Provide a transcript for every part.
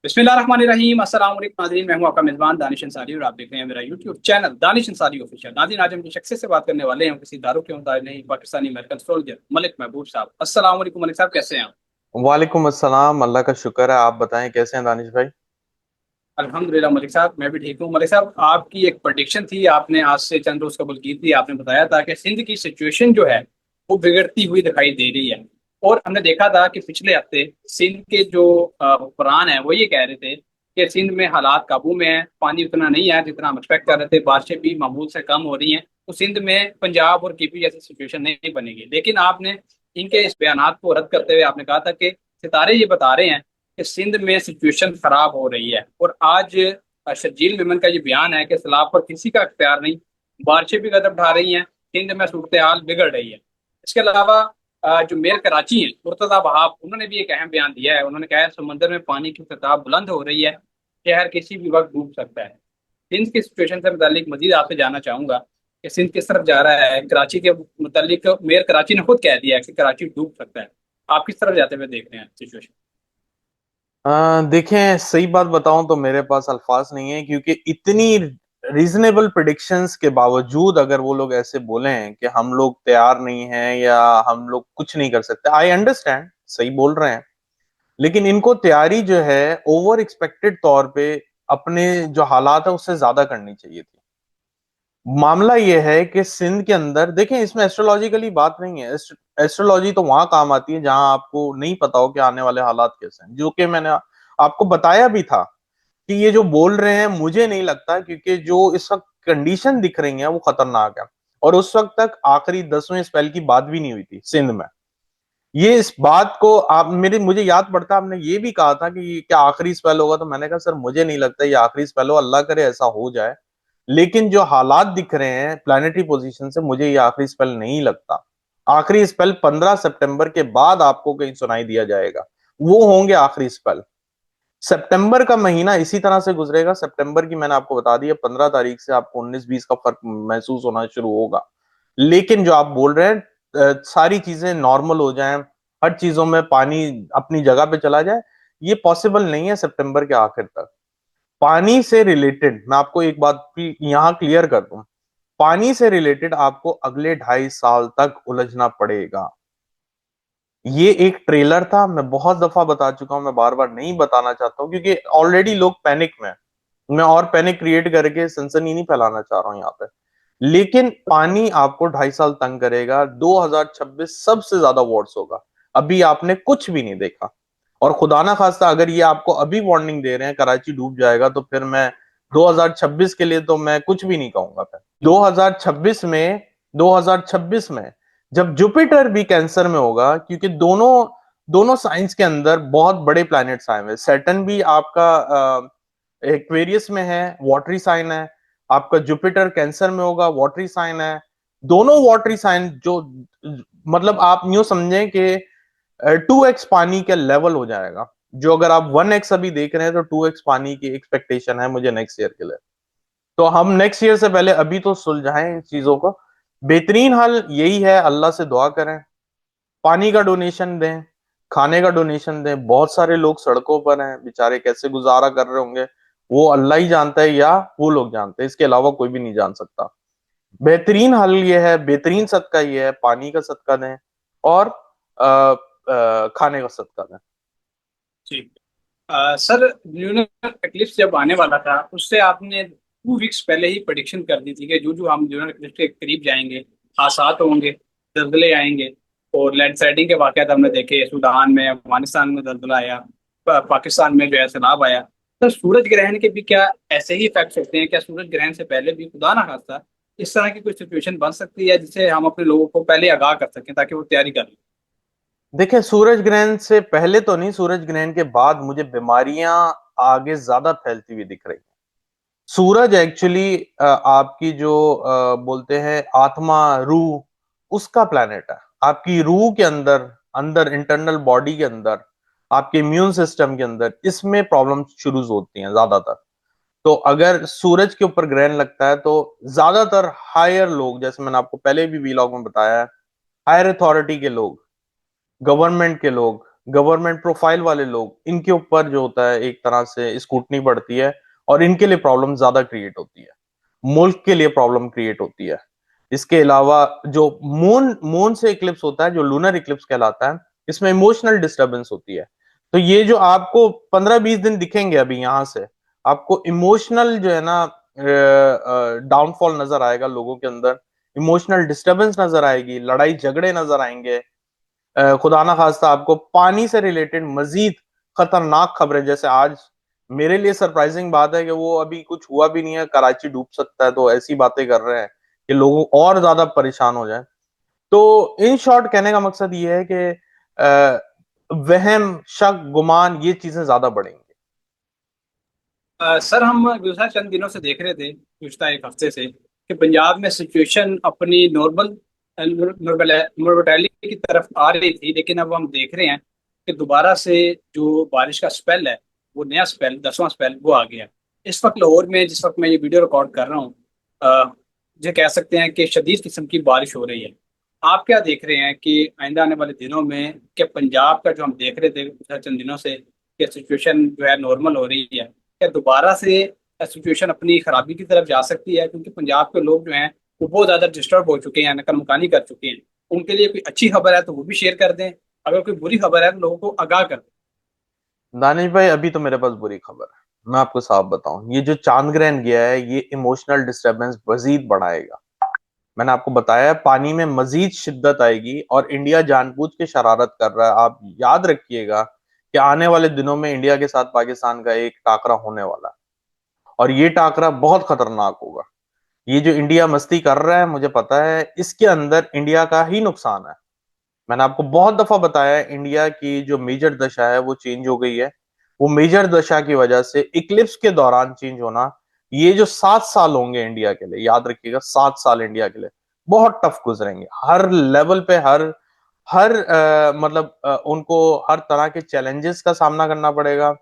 बिस्मिल्लाहिर्रहमानिर्रहीम। अस्सलाम वालेकुम नाज़रीन, मैं हूं आपका मेज़बान दानिश अंसारी और आप देख रहे हैं मेरा YouTube channel Danish Ansari official. नाज़रीन, आज हम जिस शख्स से बात करने वाले हैं किसी दारू के मुताबिक नहीं, पाकिस्तानी अमेरिकन सोल्जर मलिक महबूब साहब। अस्सलाम वालेकुम मलिक साहब, कैसे हैं आप? वालेकुम अस्सलाम। अल्लाह का शुक्र है। आप बताएं कैसे हैं दानिश भाई। अल्हम्दुलिल्लाह मलिक साहब, मैं भी ठीक हूँ। मलिक साहब, आपकी एक प्रेडिक्शन थी, आपने आज से चंद रोज कबल की थी। आपने बताया था कि सिंध की सिचुएशन जो है वो बिगड़ती हुई दिखाई दे रही है। और हमने देखा था कि पिछले हफ्ते सिंध के जो हुक्मरान है वो ये कह रहे थे कि सिंध में हालात काबू में है, पानी उतना नहीं है जितना हम एक्सपेक्ट कर रहे थे, बारिशें भी मामूल से कम हो रही हैं, तो सिंध में पंजाब और केपी जैसी सिचुएशन नहीं बनेगी। लेकिन आपने इनके इस बयानात को रद्द करते हुए आपने कहा था कि सितारे ये बता रहे हैं कि सिंध में सिचुएशन खराब हो रही है। और आज शर्जील मेमन का ये बयान है कि सैलाब पर किसी का अख्तियार नहीं, बारिशें भी कदम उठा रही हैं, सिंध में सूरत हाल बिगड़ रही है। इसके अलावा जो मेयर कराची है मुर्तजा वहाब, उन्होंने भी एक अहम बयान दिया है। उन्होंने कहा है समंदर में पानी की सतह बुलंद हो रही है, शहर किसी भी वक्त डूब सकता है। सिंध की सिचुएशन से मुतालिक मजीद आपसे जानना चाहूंगा कि सिंध किस तरफ जा रहा है। कराची के मुतालिक मेयर कराची ने खुद कह दिया है कि कराची डूब सकता है। आप किस तरफ जाते हुए देख रहे हैं सिचुएशन? देखें, सही बात बताऊं तो मेरे पास अल्फाज नहीं है, क्योंकि इतनी रीजनेबल प्रिडिक्शंस के बावजूद अगर वो लोग ऐसे बोले हैं कि हम लोग तैयार नहीं हैं या हम लोग कुछ नहीं कर सकते, आई अंडरस्टैंड, सही बोल रहे हैं। लेकिन इनको तैयारी जो है ओवर एक्सपेक्टेड तौर पे अपने जो हालात है उससे ज्यादा करनी चाहिए थी। मामला यह है कि सिंध के अंदर देखें, इसमें एस्ट्रोलॉजिकली बात नहीं है। एस्ट्रोलॉजी तो वहां काम आती है जहां आपको नहीं पता हो कि आने वाले हालात कैसे हैं, जो कि मैंने आपको बताया भी था कि ये जो बोल रहे हैं मुझे नहीं लगता, क्योंकि जो इस वक्त कंडीशन दिख रही है वो खतरनाक है। और उस वक्त तक आखिरी 10वें स्पेल की बात भी नहीं हुई थी सिंध में। ये इस बात को आप मेरे मुझे याद पड़ता, आपने ये भी कहा था कि ये क्या आखिरी स्पेल होगा, तो मैंने कहा सर मुझे नहीं लगता ये आखिरी स्पेल हो, अल्लाह करे ऐसा हो जाए। लेकिन जो हालात दिख रहे हैं प्लानिटरी पोजीशन से, मुझे ये आखिरी स्पेल नहीं लगता। आखिरी स्पेल 15 सितंबर के बाद आपको कहीं सुनाई दिया जाएगा, वो होंगे आखिरी स्पेल। सितंबर का महीना इसी तरह से गुजरेगा। सितंबर की मैंने आपको बता दिया, 15 तारीख से आपको 19-20 का फर्क महसूस होना शुरू होगा। लेकिन जो आप बोल रहे हैं सारी चीजें नॉर्मल हो जाएं, हर चीजों में पानी अपनी जगह पे चला जाए, ये पॉसिबल नहीं है सितंबर के आखिर तक। पानी से रिलेटेड मैं आपको एक बात भी यहां क्लियर कर दूं, पानी से रिलेटेड आपको अगले 2.5 साल तक उलझना पड़ेगा। ये एक ट्रेलर था, मैं बहुत दफा बता चुका हूं, मैं बार बार नहीं बताना चाहता हूं क्योंकि ऑलरेडी लोग पैनिक में हैं। मैं और पैनिक क्रिएट करके सनसनी नहीं फैलाना चाह रहा हूं यहाँ पे। लेकिन पानी आपको 2.5 साल तंग करेगा। 2026 सबसे ज्यादा वॉर्स होगा। अभी आपने कुछ भी नहीं देखा। और खुदा ना खास्ता अगर ये आपको अभी वार्निंग दे रहे हैं कराची डूब जाएगा, तो फिर मैं 2026 के लिए तो मैं कुछ भी नहीं कहूंगा। फिर 2026 में जब जुपिटर भी कैंसर में होगा, क्योंकि दोनों दोनों साइंस के अंदर बहुत बड़े प्लैनेट्स आए हुए। सैटर्न भी आपका एक्वेरियस में है, वाटरी साइन है। आपका जुपिटर कैंसर में होगा, वाटरी साइन है। दोनों वाटरी साइन जो मतलब आप यूं समझें कि 2x पानी का लेवल हो जाएगा। जो अगर आप 1x अभी देख रहे हैं, तो 2x पानी की एक्सपेक्टेशन है मुझे नेक्स्ट ईयर के लिए। तो हम नेक्स्ट ईयर से पहले अभी तो सुलझाएं इन चीजों को। बेहतरीन हल यही है, अल्लाह से दुआ करें, पानी का डोनेशन दें, खाने का डोनेशन दें। बहुत सारे लोग सड़कों पर हैं, बेचारे कैसे गुजारा कर रहे होंगे, वो अल्लाह ही जानता है या वो लोग जानते हैं, इसके अलावा कोई भी नहीं जान सकता। बेहतरीन हल ये है, बेहतरीन सदका ये है, पानी का सदका दें और खाने का सदका दें। ठीक। सर, ल्यूनर एक्लिप्स जब आने वाला था उससे आपने 2 वीक्स पहले ही प्रेडिक्शन कर दी थी कि जो जो हम ल्यूनर एक्लिप्स के करीब जाएंगे हादसात होंगे, दलदले आएंगे। और लैंडस्लाइडिंग के वाकयात हमने देखे, सूडान में, अफगानिस्तान में दलदला आया, पाकिस्तान में जो है सैलाब आया। तो सूरज ग्रहण के भी क्या ऐसे ही इफेक्ट होते हैं? क्या सूरज ग्रहण से पहले भी खुदा ना खास्ता इस तरह की कोई सिचुएशन बन सकती है जिससे हम अपने लोगों को पहले आगाह कर सकें ताकि वो तैयारी कर लें? देखिए, सूरज ग्रहण से पहले तो नहीं, सूरज ग्रहण के बाद मुझे बीमारियां आगे ज्यादा फैलती हुई दिख रही हैं। सूरज एक्चुअली आपकी जो बोलते हैं आत्मा, रूह, उसका प्लैनेट है। आपकी रूह के अंदर, अंदर इंटरनल बॉडी के अंदर, आपके इम्यून सिस्टम के अंदर इसमें प्रॉब्लम शुरू होती हैं ज्यादातर। तो अगर सूरज के ऊपर ग्रहण लगता है तो ज्यादातर हायर लोग, जैसे मैंने आपको पहले भी वीलॉग में बताया है, हायर अथॉरिटी के लोग, गवर्नमेंट के लोग, गवर्नमेंट प्रोफाइल वाले लोग, इनके ऊपर जो होता है एक तरह से स्कूटनी बढ़ती है, और इनके लिए प्रॉब्लम ज्यादा क्रिएट होती है, मुल्क के लिए प्रॉब्लम क्रिएट होती है। इसके अलावा जो मून मून से इक्लिप्स होता है, जो लूनर इक्लिप्स कहलाता है, इसमें इमोशनल डिस्टरबेंस होती है। तो ये जो आपको 15-20 दिन दिखेंगे अभी यहाँ से, आपको इमोशनल जो है ना डाउनफॉल नजर आएगा लोगों के अंदर, इमोशनल डिस्टरबेंस नजर आएगी, लड़ाई झगड़े नजर आएंगे। खुदा ना खास्ता आपको पानी से रिलेटेड मजीद खतरनाक खबरें, जैसे आज मेरे लिए सरप्राइजिंग बात है कि वो अभी कुछ हुआ भी नहीं है, कराची डूब सकता है, तो ऐसी बातें कर रहे हैं कि लोगों और ज्यादा परेशान हो जाए। तो इन शॉर्ट कहने का मकसद ये है कि वहम, शक, गुमान, ये चीजें ज्यादा बढ़ेंगी। सर हम गुज़श्ता चंद दिनों से देख रहे थे, गुज़श्ता एक हफ्ते से, कि पंजाब में सिचुएशन अपनी नॉर्मलिटी की तरफ आ रही थी, लेकिन अब हम देख रहे हैं कि दोबारा से जो बारिश का स्पेल है, वो नया स्पेल, 10वां स्पेल, वो आ गया। इस वक्त लाहौर में, जिस वक्त मैं ये वीडियो रिकॉर्ड कर रहा हूँ, ये कह सकते हैं कि शदीद किस्म की बारिश हो रही है। आप क्या देख रहे हैं कि आइंदा आने वाले दिनों में, कि पंजाब का जो हम देख रहे थे पिछले चंद दिनों से, कि सिचुएशन जो है नॉर्मल हो रही है, क्या दोबारा से सिचुएशन अपनी खराबी की तरफ जा सकती है? क्योंकि पंजाब के लोग जो हैं वो बहुत ज्यादा डिस्टर्ब हो चुके हैं, नकल मुकानी कर चुके हैं। उनके लिए कोई अच्छी खबर है तो वो भी शेयर कर दें, अगर कोई बुरी खबर है तो लोगों को आगाह कर दें। दानिश भाई, अभी तो मेरे पास बुरी खबर है, मैं आपको साफ बताऊं, ये जो चांद ग्रहण गया है, ये इमोशनल डिस्टरबेंस मजीद बढ़ाएगा। मैंने आपको बताया है, पानी में मजीद शिद्दत आएगी, और इंडिया जानबूझ के शरारत कर रहा है। आप याद रखिएगा कि आने वाले दिनों में इंडिया के साथ पाकिस्तान का एक टाकरा होने वाला है, और ये टाकरा बहुत खतरनाक होगा। ये जो इंडिया मस्ती कर रहा है, मुझे पता है इसके अंदर इंडिया का ही नुकसान है। मैंने आपको बहुत दफा बताया है, इंडिया की जो मेजर दशा है वो चेंज हो गई है। वो मेजर दशा की वजह से इक्लिप्स के दौरान चेंज होना, ये जो 7 साल होंगे इंडिया के लिए, याद रखिएगा, 7 साल इंडिया के लिए बहुत टफ गुजरेंगे। हर लेवल पे, हर हर मतलब उनको हर तरह के चैलेंजेस का सामना करना पड़ेगा।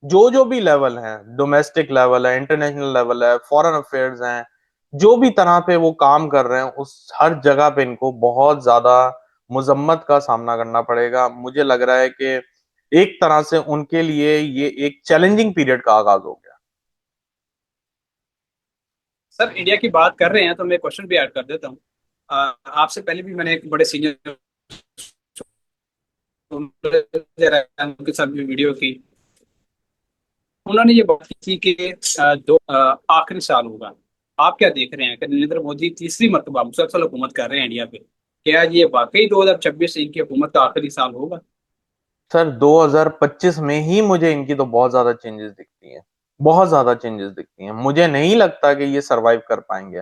जो जो भी लेवल है, डोमेस्टिक लेवल है, इंटरनेशनल लेवल है, फॉरेन अफेयर्स हैं, जो भी तरह पे वो काम कर रहे हैं, उस हर जगह पे इनको बहुत ज्यादा मुजम्मत का सामना करना पड़ेगा। मुझे लग रहा है कि एक तरह से उनके लिए ये एक चैलेंजिंग पीरियड का आगाज हो गया। सर इंडिया की बात कर रहे हैं तो मैं क्वेश्चन भी ऐड कर देता हूँ। आपसे पहले भी मैंने एक बड़े सीनियर उनके साथ भी वीडियो की, उन्होंने ये बात की थी कि दो आखिरी साल होगा। आप क्या देख रहे हैं कि नरेंद्र मोदी तीसरी मरतबा मुसलसल हुकूमत कर रहे हैं इंडिया पे, क्या ये वाकई 2026 इनकी हुकूमत का आखिरी साल होगा? सर 2025 में ही मुझे इनकी तो बहुत ज्यादा चेंजेस दिखती हैं, बहुत ज्यादा चेंजेस दिखती हैं। मुझे नहीं लगता कि ये सरवाइव कर पाएंगे।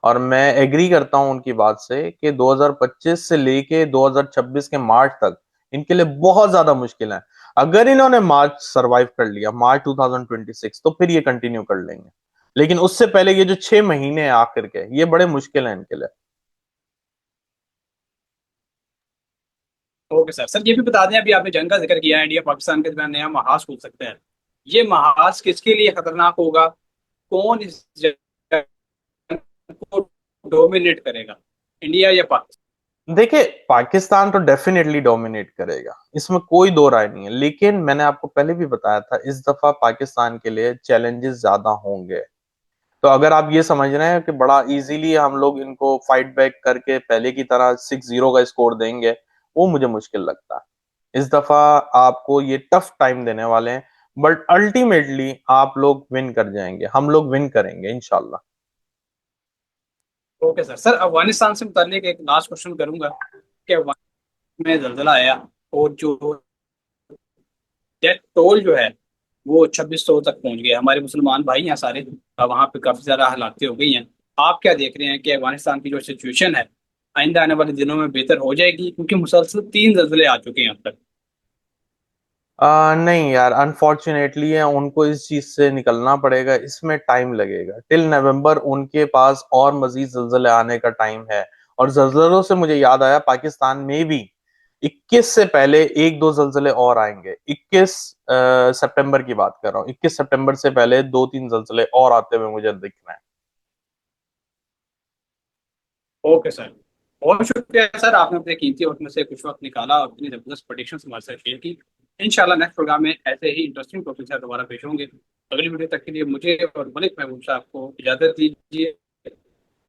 और मैं एग्री करता हूं उनकी बात से कि 2025 से लेके 2026 के मार्च तक इनके लिए बहुत ज्यादा मुश्किल है। अगर इन्होंने मार्च सरवाइव कर लिया, मार्च 2026, तो फिर ये कंटिन्यू कर लेंगे। लेकिन उससे पहले ये जो 6 महीने हैं आखिर के, ये बड़े मुश्किल हैं इनके लिए। Okay sir. सर ये भी बता दें, अभी आपने जंग का जिक्र किया है, इंडिया पाकिस्तान के दरमियान नया महाज खुल सकता है। ये महाज किसके लिए खतरनाक होगा? कौन इस जंग को डोमिनेट करेगा, इंडिया या पाकिस्तान? देखिए, पाकिस्तान तो डेफिनेटली डोमिनेट करेगा, इसमें कोई दो राय नहीं है। लेकिन मैंने आपको पहले भी बताया था, इस दफा पाकिस्तान के लिए चैलेंजेस ज्यादा होंगे। तो अगर आप ये समझ रहे हैं कि बड़ा इजीली हम लोग इनको फाइट बैक करके पहले की तरह 6-0 का स्कोर देंगे, वो मुझे मुश्किल लगता है। इस दफा आपको ये टफ टाइम देने वाले हैं, बट अल्टीमेटली आप लोग विन कर जाएंगे, हम लोग विन करेंगे इंशाल्लाह। Okay sir. सर अफगानिस्तान से मुताल्लिक एक लास्ट क्वेश्चन करूंगा कि अफगानिस्तान में जल्जला आया, और जो डेथ टोल जो है वो 2600 तक पहुंच गया। हमारे मुसलमान भाई हैं सारे, वहाँ पे काफी ज्यादा हालातें हो गई हैं। आप क्या देख रहे हैं कि अफगानिस्तान की जो सिचुएशन है आइंदा आने वाले दिनों में बेहतर हो जाएगी? क्योंकि मुसलसल 3 जल्जले आ चुके हैं अब तक। नहीं यार, अनफॉर्चुनेटली है, उनको इस चीज से निकलना पड़ेगा, इसमें टाइम लगेगा। टिल नवंबर उनके पास और मजीद जल्जले आने का टाइम है। और जल्जलों से मुझे याद आया, पाकिस्तान में भी 21 से पहले 1-2 जल्जले और आएंगे। 21 सितंबर की बात कर रहा हूँ, 21 सितंबर से पहले 2-3 जल्जले और आते हुए मुझे दिख रहे हैं। Okay sir. बहुत शुक्रिया सर, आपने अपने कीमती वक्त में से कुछ वक्त निकाला और इतनी जबरदस्त प्रेडिक्शन हमारे साथ शेयर की। इंशाल्लाह नेक्स्ट प्रोग्राम में ऐसे ही इंटरेस्टिंग टॉपिक से दोबारा पेश होंगे। अगली वीडियो तक के लिए मुझे और मलिक महबूब साहब को इजाजत दीजिए।